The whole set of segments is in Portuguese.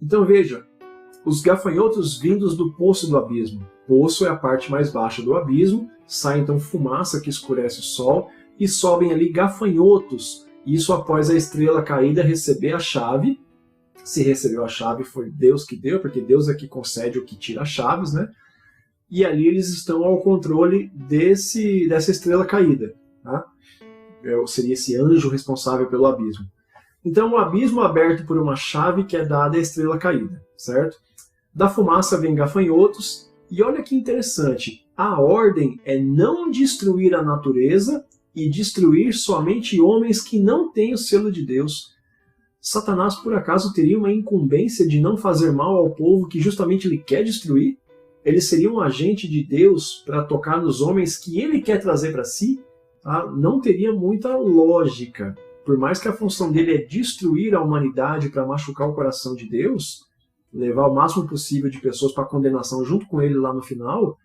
Então veja, os gafanhotos vindos do poço do abismo. Poço é a parte mais baixa do abismo, sai então fumaça que escurece o sol e sobem ali gafanhotos. Isso após a estrela caída receber a chave. Se recebeu a chave foi Deus que deu, porque Deus é que concede o que tira as chaves, né? E ali eles estão ao controle dessa estrela caída. Tá? Seria esse anjo responsável pelo abismo. Então o abismo é aberto por uma chave que é dada à estrela caída, certo? Da fumaça vem gafanhotos, e olha que interessante, a ordem é não destruir a natureza e destruir somente homens que não têm o selo de Deus. Satanás, por acaso, teria uma incumbência de não fazer mal ao povo que justamente ele quer destruir? Ele seria um agente de Deus para tocar nos homens que ele quer trazer para si? Tá? Não teria muita lógica. Por mais que a função dele é destruir a humanidade para machucar o coração de Deus, levar o máximo possível de pessoas para a condenação junto com ele lá no final,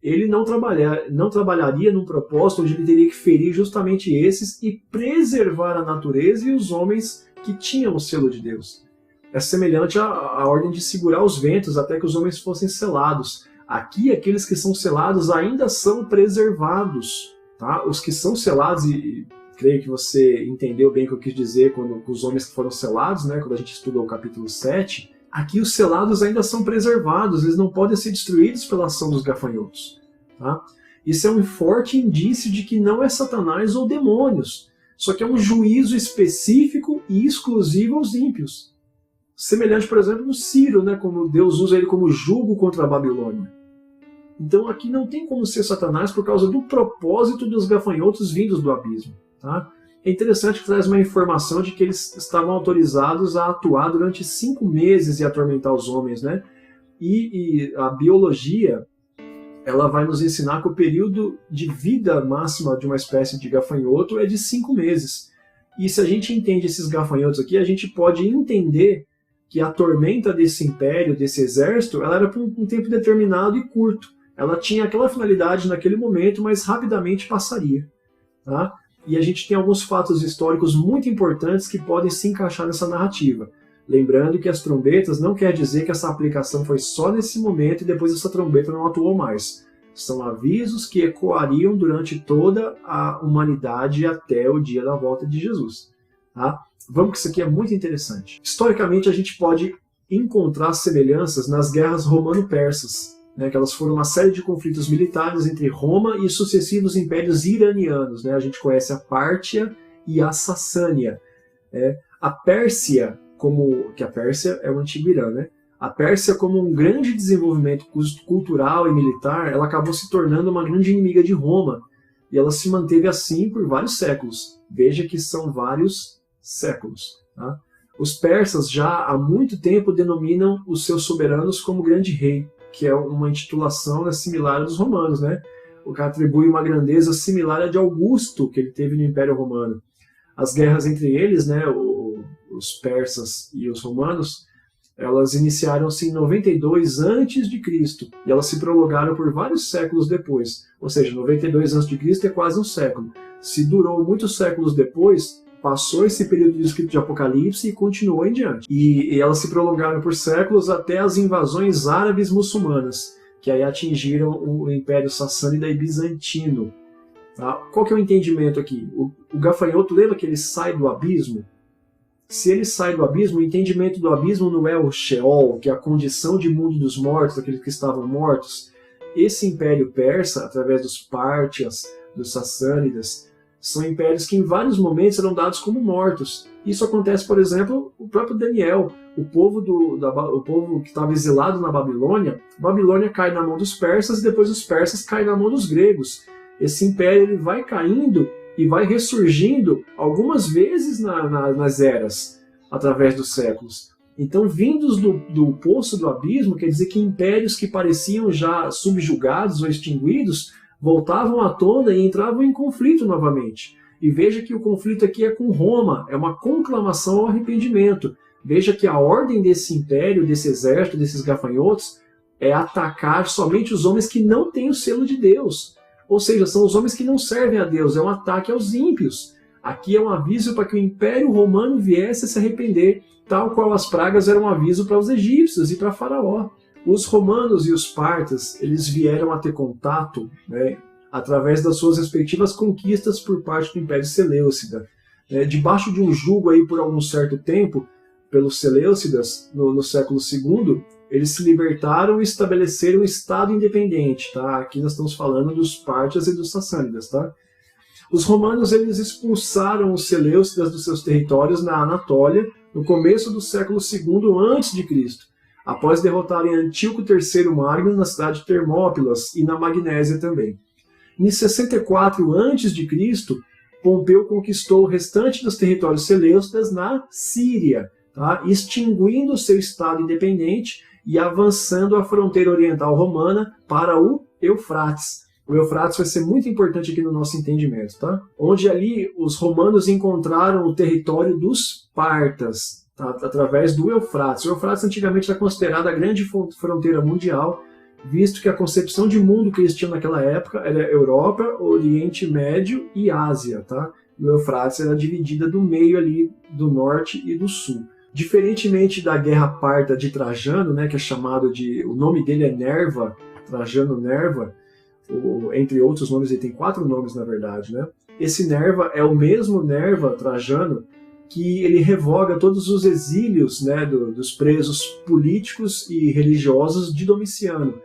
ele não trabalharia num propósito onde ele teria que ferir justamente esses e preservar a natureza e os homens que tinham o selo de Deus. É semelhante à ordem de segurar os ventos até que os homens fossem selados. Aqui, aqueles que são selados ainda são preservados. Tá? Os que são selados, e creio que você entendeu bem o que eu quis dizer com os homens que foram selados, né, quando a gente estudou o capítulo 7, aqui os selados ainda são preservados, eles não podem ser destruídos pela ação dos gafanhotos. Tá? Isso é um forte indício de que não é Satanás ou demônios, só que é um juízo específico e exclusivo aos ímpios. Semelhante, por exemplo, no Ciro, né, como Deus usa ele como jugo contra a Babilônia. Então aqui não tem como ser Satanás por causa do propósito dos gafanhotos vindos do abismo. Tá? É interessante que traz uma informação de que eles estavam autorizados a atuar durante 5 meses e atormentar os homens. Né? E a biologia ela vai nos ensinar que o período de vida máxima de uma espécie de gafanhoto é de 5 meses. E se a gente entende esses gafanhotos aqui, a gente pode entender que a tormenta desse império, desse exército, ela era por um tempo determinado e curto. Ela tinha aquela finalidade naquele momento, mas rapidamente passaria. Tá? E a gente tem alguns fatos históricos muito importantes que podem se encaixar nessa narrativa. Lembrando que as trombetas não quer dizer que essa aplicação foi só nesse momento e depois essa trombeta não atuou mais. São avisos que ecoariam durante toda a humanidade até o dia da volta de Jesus. Tá? Vamos que isso aqui é muito interessante. Historicamente, a gente pode encontrar semelhanças nas guerras romano-persas, né, que elas foram uma série de conflitos militares entre Roma e sucessivos impérios iranianos. Né? A gente conhece a Pártia e a Sassânia. A Pérsia, que a Pérsia é o antigo Irã, né? A Pérsia, como um grande desenvolvimento cultural e militar, ela acabou se tornando uma grande inimiga de Roma. E ela se manteve assim por vários séculos. Veja que são vários séculos. Tá? Os persas já há muito tempo denominam os seus soberanos como grande rei, que é uma intitulação similar à dos romanos, né? O que atribui uma grandeza similar à de Augusto, que ele teve no Império Romano. As guerras entre eles, né, os persas e os romanos, elas iniciaram-se em 92 a.C. e elas se prolongaram por vários séculos depois. Ou seja, 92 a.C. é quase um século. Se durou muitos séculos depois, passou esse período descrito de Apocalipse e continuou em diante. E elas se prolongaram por séculos até as invasões árabes muçulmanas, que aí atingiram o Império Sassânida e Bizantino. Tá? Qual que é o entendimento aqui? O gafanhoto, lembra que ele sai do abismo? Se ele sai do abismo, o entendimento do abismo não é o Sheol, que é a condição de mundo dos mortos, daqueles que estavam mortos. Esse Império Persa, através dos Pártias, dos Sassânidas, são impérios que em vários momentos eram dados como mortos. Isso acontece, por exemplo, o próprio Daniel, o povo que estava exilado na Babilônia. Babilônia cai na mão dos persas e depois os persas caem na mão dos gregos. Esse império ele vai caindo e vai ressurgindo algumas vezes nas eras, através dos séculos. Então, vindos do poço do abismo, quer dizer que impérios que pareciam já subjugados ou extinguidos voltavam à tona e entravam em conflito novamente. E veja que o conflito aqui é com Roma, é uma conclamação ao arrependimento. Veja que a ordem desse império, desse exército, desses gafanhotos, é atacar somente os homens que não têm o selo de Deus. Ou seja, são os homens que não servem a Deus, é um ataque aos ímpios. Aqui é um aviso para que o Império Romano viesse a se arrepender, tal qual as pragas eram um aviso para os egípcios e para Faraó. Os romanos e os partas, eles vieram a ter contato, né, através das suas respectivas conquistas por parte do Império Seleucida. Debaixo de um jugo aí por algum certo tempo, pelos Seleucidas, no século II, eles se libertaram e estabeleceram um Estado independente. Tá? Aqui nós estamos falando dos Pártias e dos Sassânidas. Tá? Os romanos eles expulsaram os Seleucidas dos seus territórios na Anatólia no começo do século II a.C., após derrotarem Antíoco III Magno na cidade de Termópilas e na Magnésia também. Em 64 a.C., Pompeu conquistou o restante dos territórios seleucidas na Síria, tá? Extinguindo seu estado independente e avançando a fronteira oriental romana para o Eufrates. O Eufrates vai ser muito importante aqui no nosso entendimento, tá? Onde ali os romanos encontraram o território dos partas, tá? Através do Eufrates. O Eufrates antigamente era considerado a grande fronteira mundial, visto que a concepção de mundo que eles tinham naquela época era Europa, Oriente Médio e Ásia, tá? O Eufrates era dividida do meio ali do norte e do sul. Diferentemente da Guerra Parta de Trajano, né, que é chamado de... o nome dele é Nerva, Trajano Nerva, entre outros nomes, ele tem 4 nomes na verdade, né? Esse Nerva é o mesmo Nerva Trajano que ele revoga todos os exílios, né, dos presos políticos e religiosos de Domiciano.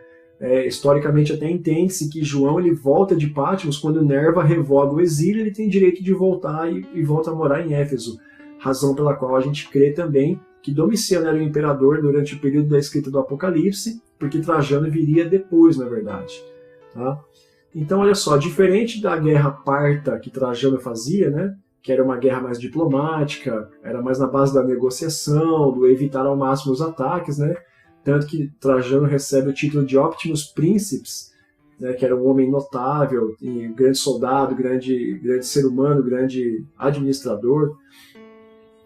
Historicamente até entende-se que João ele volta de Patmos quando Nerva revoga o exílio, ele tem direito de voltar e volta a morar em Éfeso, razão pela qual a gente crê também que Domiciano era o imperador durante o período da escrita do Apocalipse, porque Trajano viria depois, na verdade. Tá? Então, olha só, diferente da guerra parta que Trajano fazia, né, que era uma guerra mais diplomática, era mais na base da negociação, do evitar ao máximo os ataques, né? Tanto que Trajano recebe o título de Optimus Princeps, né, que era um homem notável, grande soldado, grande ser humano, grande administrador.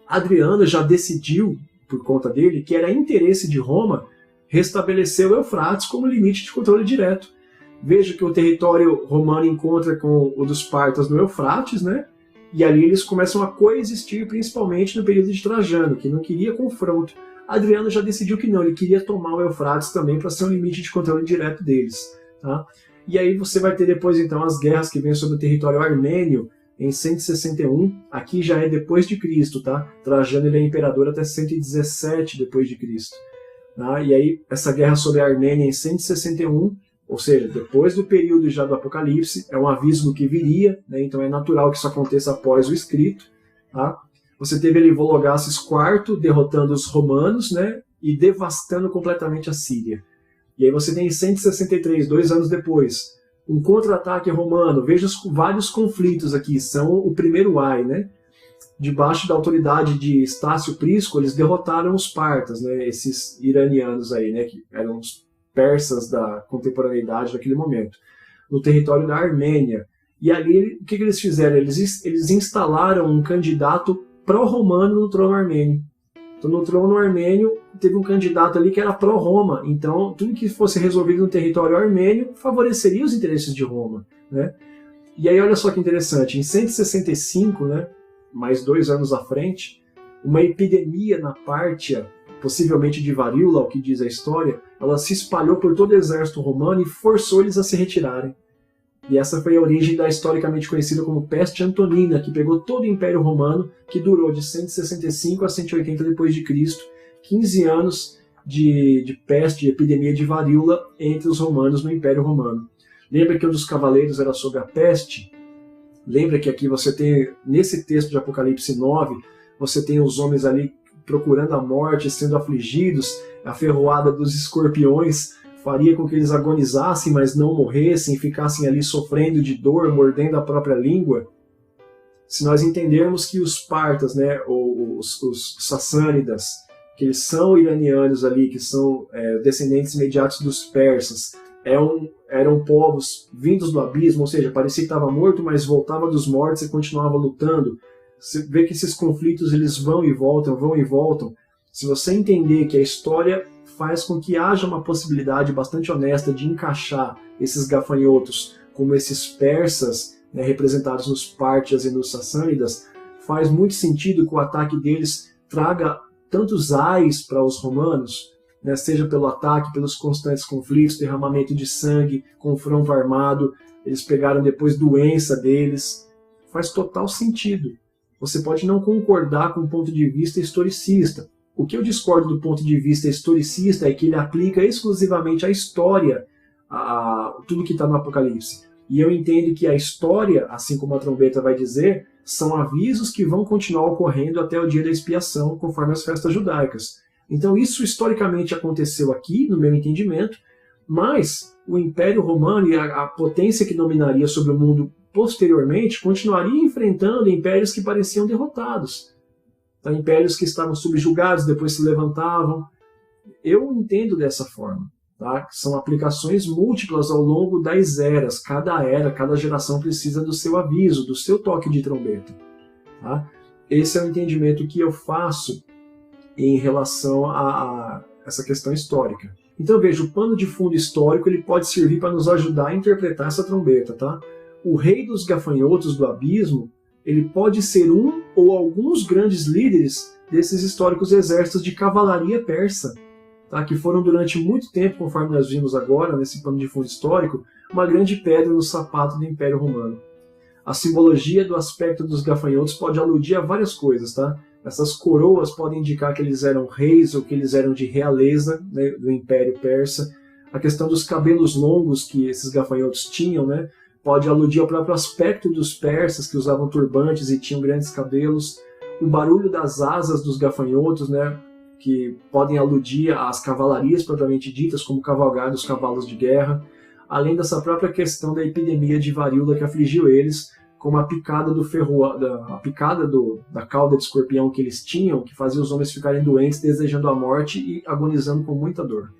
Adriano já decidiu, por conta dele, que era interesse de Roma restabelecer o Eufrates como limite de controle direto. Veja que o território romano encontra com o dos partas no Eufrates, né? E ali eles começam a coexistir, principalmente no período de Trajano, que não queria confronto. Adriano já decidiu que não, ele queria tomar o Eufrates também para ser um limite de controle direto deles. Tá? E aí você vai ter depois então as guerras que vêm sobre o território armênio em 161, aqui já é depois de Cristo, tá? Trajano ele é imperador até 117 depois de Cristo. Tá? E aí essa guerra sobre a Armênia em 161, ou seja, depois do período já do Apocalipse, é um aviso do que viria, né? Então é natural que isso aconteça após o escrito. Tá? Você teve ali Vologases IV derrotando os romanos, né, e devastando completamente a Síria. E aí você tem em 163, 2 anos depois, um contra-ataque romano. Veja os vários conflitos aqui, são o primeiro ai, né? Debaixo da autoridade de Estácio Prisco, eles derrotaram os partas, né, esses iranianos aí, né, que eram os persas da contemporaneidade naquele momento, no território da Armênia. E ali, o que eles fizeram? Eles instalaram um candidato pró-romano no trono armênio. Então, no trono armênio, teve um candidato ali que era pró-Roma. Então, tudo que fosse resolvido no território armênio favoreceria os interesses de Roma. Né? E aí, olha só que interessante. Em 165, né, mais 2 anos à frente, uma epidemia na Pártia, possivelmente de varíola, ao que diz a história, ela se espalhou por todo o exército romano e forçou eles a se retirarem. E essa foi a origem da historicamente conhecida como Peste Antonina, que pegou todo o Império Romano, que durou de 165 a 180 d.C., 15 anos de peste e epidemia de varíola entre os romanos no Império Romano. Lembra que um dos cavaleiros era sobre a peste? Lembra que aqui você tem, nesse texto de Apocalipse 9, você tem os homens ali procurando a morte, sendo afligidos, a ferroada dos escorpiões faria com que eles agonizassem, mas não morressem, ficassem ali sofrendo de dor, mordendo a própria língua. Se nós entendermos que os partas, né, os sassânidas, que eles são iranianos ali, que são descendentes imediatos dos persas, eram povos vindos do abismo, ou seja, parecia que estava morto, mas voltava dos mortos e continuava lutando. Você vê que esses conflitos eles vão e voltam, vão e voltam. Se você entender que a história faz com que haja uma possibilidade bastante honesta de encaixar esses gafanhotos como esses persas né, representados nos Pártias e nos Sassânidas, faz muito sentido que o ataque deles traga tantos ais para os romanos, né, seja pelo ataque, pelos constantes conflitos, derramamento de sangue, confronto armado, eles pegaram depois doença deles. Faz total sentido. Você pode não concordar com o ponto de vista historicista. O que eu discordo do ponto de vista historicista é que ele aplica exclusivamente a história, a tudo que está no Apocalipse. E eu entendo que a história, assim como a trombeta vai dizer, são avisos que vão continuar ocorrendo até o dia da expiação, conforme as festas judaicas. Então isso historicamente aconteceu aqui, no meu entendimento, mas o Império Romano e a potência que dominaria sobre o mundo posteriormente continuaria enfrentando impérios que pareciam derrotados. Então, impérios que estavam subjugados, depois se levantavam. Eu entendo dessa forma. Tá? São aplicações múltiplas ao longo das eras. Cada era, cada geração precisa do seu aviso, do seu toque de trombeta. Tá? Esse é o entendimento que eu faço em relação a essa questão histórica. Então veja, o pano de fundo histórico ele pode servir para nos ajudar a interpretar essa trombeta. Tá? O rei dos gafanhotos do abismo ele pode ser um ou alguns grandes líderes desses históricos exércitos de cavalaria persa, tá? Que foram durante muito tempo, conforme nós vimos agora, nesse pano de fundo histórico, uma grande pedra no sapato do Império Romano. A simbologia do aspecto dos gafanhotos pode aludir a várias coisas. Tá? Essas coroas podem indicar que eles eram reis ou que eles eram de realeza, né, do Império Persa. A questão dos cabelos longos que esses gafanhotos tinham, né, pode aludir ao próprio aspecto dos persas, que usavam turbantes e tinham grandes cabelos. O barulho das asas dos gafanhotos, né, que podem aludir às cavalarias propriamente ditas, como cavalgar dos cavalos de guerra, além dessa própria questão da epidemia de varíola que afligiu eles, como a picada da cauda de escorpião que eles tinham, que fazia os homens ficarem doentes, desejando a morte e agonizando com muita dor.